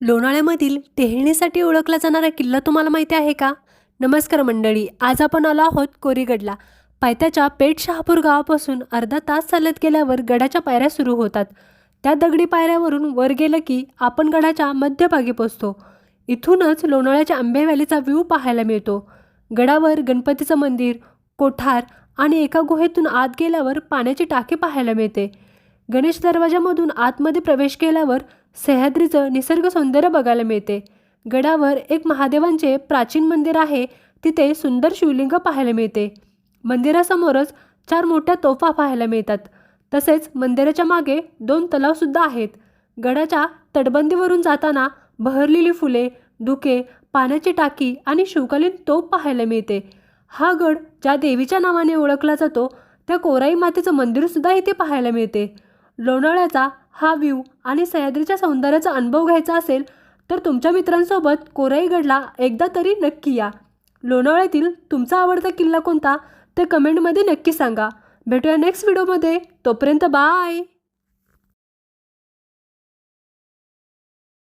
लोणावळ्यामधील टेहळणीसाठी ओळखला जाणारा किल्ला तुम्हाला माहिती आहे का? नमस्कार मंडळी, आज आपण आलो आहोत कोरीगडला. पायथ्याच्या पेठ शहापूर गावापासून अर्धा तास चालत गेल्यावर गडाच्या पायऱ्या सुरू होतात. त्या दगडी पायऱ्यावरून वर गेलं की आपण गडाच्या मध्यभागी पोहोचतो. इथूनच लोणावळ्याच्या आंबे व्हॅलीचा व्ह्यू पाहायला मिळतो. गडावर गणपतीचं मंदिर, कोठार आणि एका गुहेतून आत गेल्यावर पाण्याची टाकी पाहायला मिळते. गणेश दरवाजामधून आतमध्ये प्रवेश केल्यावर सह्याद्रीचं निसर्ग सौंदर्य बघायला मिळते. गडावर एक महादेवांचे प्राचीन मंदिर आहे. तिथे सुंदर शिवलिंग पाहायला मिळते. मंदिरासमोरच 4 मोठ्या तोफा पाहायला मिळतात. तसेच मंदिराच्या मागे 2 तलावसुद्धा आहेत. गडाच्या तटबंदीवरून जाताना बहरलेली फुले, धुके, पाण्याची टाकी आणि शिवकालीन तोफ पाहायला मिळते. हा गड ज्या देवीच्या नावाने ओळखला जातो त्या कोराई मातेचं मंदिरसुद्धा इथे पाहायला मिळते. लोणावळ्याचा हा व्ह्यू आणि सह्याद्रीच्या सौंदर्याचा अनुभव घ्यायचा असेल तर तुमच्या मित्रांसोबत कोराईगडला एकदा तरी नक्की या. लोणावळ्यातील तुमचा आवडता किल्ला कोणता ते कमेंटमध्ये नक्की सांगा. भेटूया नेक्स्ट व्हिडिओमध्ये. तोपर्यंत बाय.